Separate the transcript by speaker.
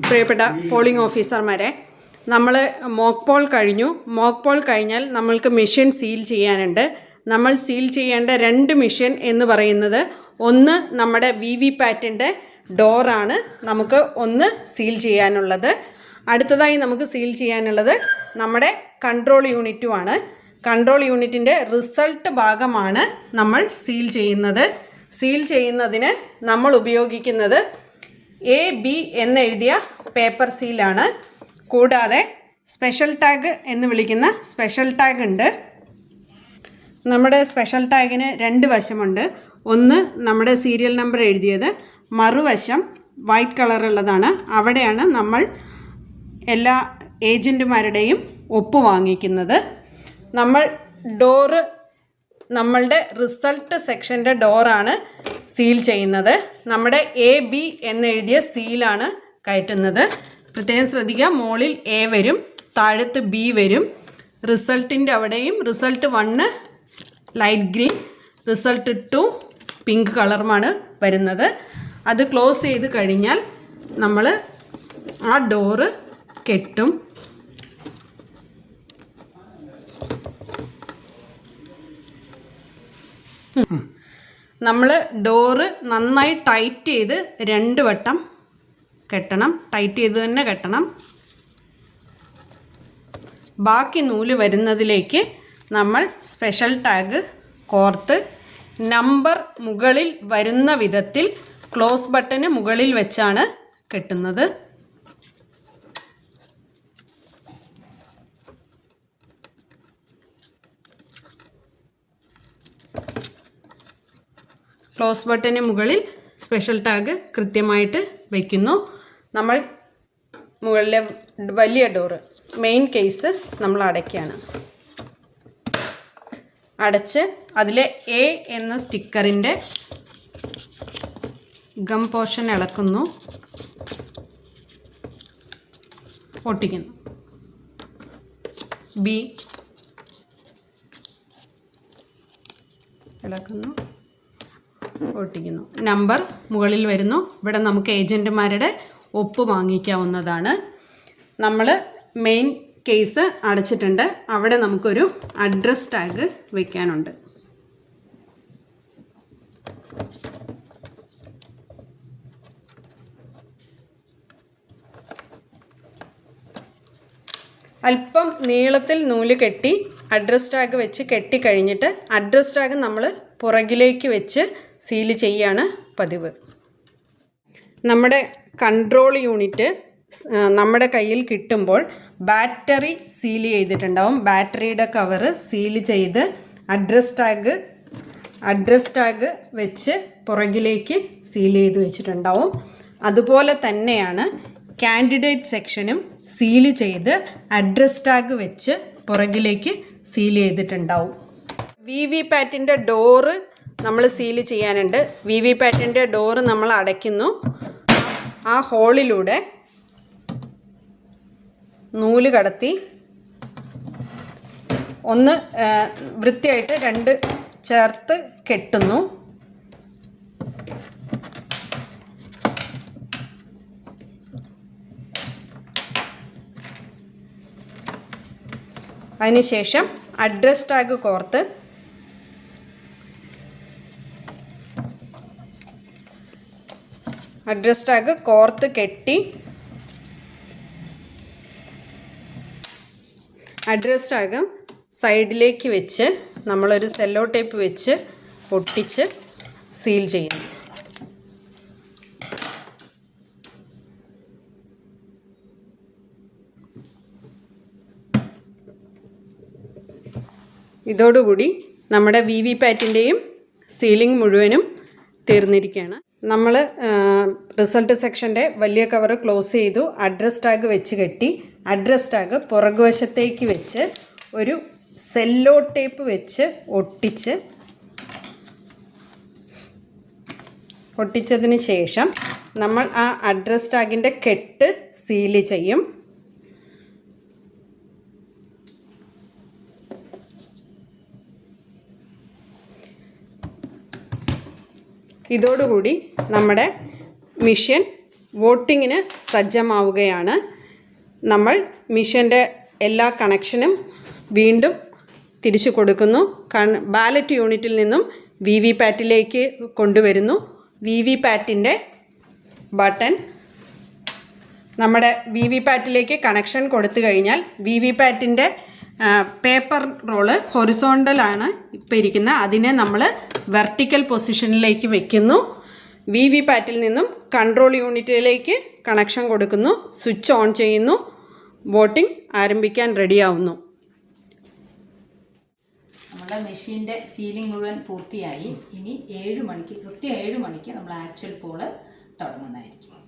Speaker 1: പ്രിയപ്പെട്ട പോളിംഗ് ഓഫീസർമാരെ, നമ്മൾ മോക്ക് പോൾ കഴിഞ്ഞു. മോക്ക് പോൾ കഴിഞ്ഞാൽ നമ്മൾക്ക് മെഷീൻ സീൽ ചെയ്യാനുണ്ട്. നമ്മൾ സീൽ ചെയ്യേണ്ട 2 മെഷീൻ എന്ന് പറയുന്നത്, ഒന്ന് നമ്മുടെ VVPATൻ്റെ ഡോറാണ് നമുക്ക് ഒന്ന് സീൽ ചെയ്യാനുള്ളത്. അടുത്തതായി നമുക്ക് സീൽ ചെയ്യാനുള്ളത് നമ്മുടെ കൺട്രോൾ യൂണിറ്റുമാണ്. കൺട്രോൾ യൂണിറ്റിൻ്റെ റിസൾട്ട് ഭാഗമാണ് നമ്മൾ സീൽ ചെയ്യുന്നത്. സീൽ ചെയ്യുന്നതിന് നമ്മൾ ഉപയോഗിക്കുന്നത് AB എന്നെഴുതിയ പേപ്പർ സീലാണ്. കൂടാതെ സ്പെഷ്യൽ ടാഗ് എന്ന് വിളിക്കുന്ന സ്പെഷ്യൽ ടാഗ് ഉണ്ട്. നമ്മുടെ സ്പെഷ്യൽ ടാഗിന് 2 വശമുണ്ട്. ഒന്ന് നമ്മുടെ സീരിയൽ നമ്പർ എഴുതിയത്, മറുവശം വൈറ്റ് കളറുള്ളതാണ്. അവിടെയാണ് നമ്മൾ എല്ലാ ഏജൻറ്റുമാരുടെയും ഒപ്പ് വാങ്ങിക്കുന്നത്. നമ്മൾ ഡോറ്, നമ്മളുടെ റിസൾട്ട് സെക്ഷൻ്റെ ഡോറാണ് സീൽ ചെയ്യുന്നത്. നമ്മുടെ AB എന്നെഴുതിയ സീലാണ് കയറ്റുന്നത്. പ്രത്യേകം ശ്രദ്ധിക്കുക, മുകളിൽ A വരും, താഴത്ത് B വരും. റിസൾട്ടിൻ്റെ അവിടെയും result 1 light green, result 2 pink കളറുമാണ് വരുന്നത്. അത് ക്ലോസ് ചെയ്ത് കഴിഞ്ഞാൽ നമ്മൾ ആ ഡോറ് കെട്ടും. നമ്മൾ ഡോറ് നന്നായി ടൈറ്റ് ചെയ്ത് 2 വട്ടം കെട്ടണം. ടൈറ്റ് ചെയ്ത് തന്നെ കെട്ടണം. ബാക്കി നൂല് വരുന്നതിലേക്ക് നമ്മൾ സ്പെഷ്യൽ ടാഗ് കോർത്ത് നമ്പർ മുകളിൽ വരുന്ന വിധത്തിൽ ക്ലോസ് ബട്ടന് മുകളിൽ വെച്ചാണ് കെട്ടുന്നത്. ക്ലോസ് ബട്ടന് മുകളിൽ സ്പെഷ്യൽ ടാഗ് കൃത്യമായിട്ട് വയ്ക്കുന്നു. നമ്മൾ മുകളിലെ വലിയ ഡോറ്, മെയിൻ കേസ് നമ്മൾ അടയ്ക്കുകയാണ്. അടച്ച് അതിലെ A എന്ന സ്റ്റിക്കറിൻ്റെ ഗം പോർഷൻ ഇളക്കുന്നു, ഒട്ടിക്കുന്നു. B ഇളക്കുന്നു, ഒട്ടിക്കുന്നു. നമ്പർ മുകളിൽ വരുന്നു. ഇവിടെ നമുക്ക് ഏജൻറ്റുമാരുടെ ഒപ്പ് വാങ്ങിക്കാവുന്നതാണ്. നമ്മൾ മെയിൻ കേസ് അടച്ചിട്ടുണ്ട്. അവിടെ നമുക്കൊരു അഡ്രസ് ടാഗ് വയ്ക്കാനുണ്ട്. അല്പം നീളത്തിൽ നൂല് കെട്ടി അഡ്രസ് ടാഗ് വെച്ച് കെട്ടിക്കഴിഞ്ഞിട്ട് അഡ്രസ് ടാഗ് നമ്മൾ പുറകിലേക്ക് വെച്ച് സീൽ ചെയ്യാണ് പതിവ്. നമ്മുടെ കൺട്രോൾ യൂണിറ്റ് നമ്മുടെ കയ്യിൽ കിട്ടുമ്പോൾ ബാറ്ററി സീൽ ചെയ്തിട്ടുണ്ടാവും. ബാറ്ററിയുടെ കവറ് സീൽ ചെയ്ത് അഡ്രസ് ടാഗ് വെച്ച് പുറകിലേക്ക് സീൽ ചെയ്ത് വെച്ചിട്ടുണ്ടാവും. അതുപോലെ തന്നെയാണ് കാൻഡിഡേറ്റ് സെക്ഷനും സീൽ ചെയ്ത് അഡ്രസ് ടാഗ് വെച്ച് പുറകിലേക്ക് സീൽ ചെയ്തിട്ടുണ്ടാവും. VVPATൻ്റെ ഡോറ് നമ്മൾ സീൽ ചെയ്യാനുണ്ട്. VVPATൻ്റെ ഡോറ് നമ്മൾ അടയ്ക്കുന്നു. ആ ഹോളിലൂടെ നൂല് കടത്തി ഒന്ന് വൃത്തിയായിട്ട് 2 ചേർത്ത് കെട്ടുന്നു. അതിനുശേഷം അഡ്രസ് ടാഗ് കോർത്ത് കെട്ടി അഡ്രസ് ടാഗ് സൈഡിലേക്ക് വെച്ച് നമ്മളൊരു സെല്ലോ ടേപ്പ് വെച്ച് ഒട്ടിച്ച് സീൽ ചെയ്യുന്നു. ഇതോടുകൂടി നമ്മുടെ VVPATൻ്റെയും സീലിംഗ് മുഴുവനും തീർന്നിരിക്കുകയാണ്. നമ്മൾ റിസൾട്ട് സെക്ഷൻ്റെ വലിയ കവർ ക്ലോസ് ചെയ്തു. അഡ്രസ് ടാഗ് വെച്ച് കെട്ടി അഡ്രസ് ടാഗ് പുറകുവശത്തേക്ക് വെച്ച് ഒരു സെല്ലോ ടേപ്പ് വെച്ച് ഒട്ടിച്ചതിന് ശേഷം നമ്മൾ ആ അഡ്രസ് ടാഗിൻ്റെ കെട്ട് സീൽ ചെയ്യും. ഇതോടുകൂടി നമ്മുടെ മിഷൻ വോട്ടിങ്ങിന് സജ്ജമാവുകയാണ്. നമ്മൾ മിഷൻ്റെ എല്ലാ കണക്ഷനും വീണ്ടും തിരിച്ചു കൊടുക്കുന്നു. ബാലറ്റ് യൂണിറ്റിൽ നിന്നും വി വി പാറ്റിലേക്ക് കൊണ്ടുവരുന്നു. വി വി പാറ്റിൻ്റെ ബട്ടൺ നമ്മുടെ വി വി പാറ്റിലേക്ക് കണക്ഷൻ കൊടുത്തു കഴിഞ്ഞാൽ വി വി പാറ്റിൻ്റെ പേപ്പർ റോള് ഹൊറിസോണ്ടലാണ് ഇപ്പോൾ ഇരിക്കുന്നത്. അതിനെ നമ്മൾ വെർട്ടിക്കൽ പൊസിഷനിലേക്ക് വയ്ക്കുന്നു. വി വി പാറ്റിൽ നിന്നും കൺട്രോൾ യൂണിറ്റിലേക്ക് കണക്ഷൻ കൊടുക്കുന്നു. സ്വിച്ച് ഓൺ ചെയ്യുന്നു. വോട്ടിംഗ് ആരംഭിക്കാൻ റെഡിയാവുന്നു.
Speaker 2: നമ്മുടെ മെഷീൻ്റെ സീലിംഗ് മുഴുവൻ പൂർത്തിയായി. ഇനി 7 മണിക്ക് കൃത്യം 7 മണിക്ക് നമ്മൾ ആക്ച്വൽ പോള് തുടങ്ങുന്നതായിരിക്കും.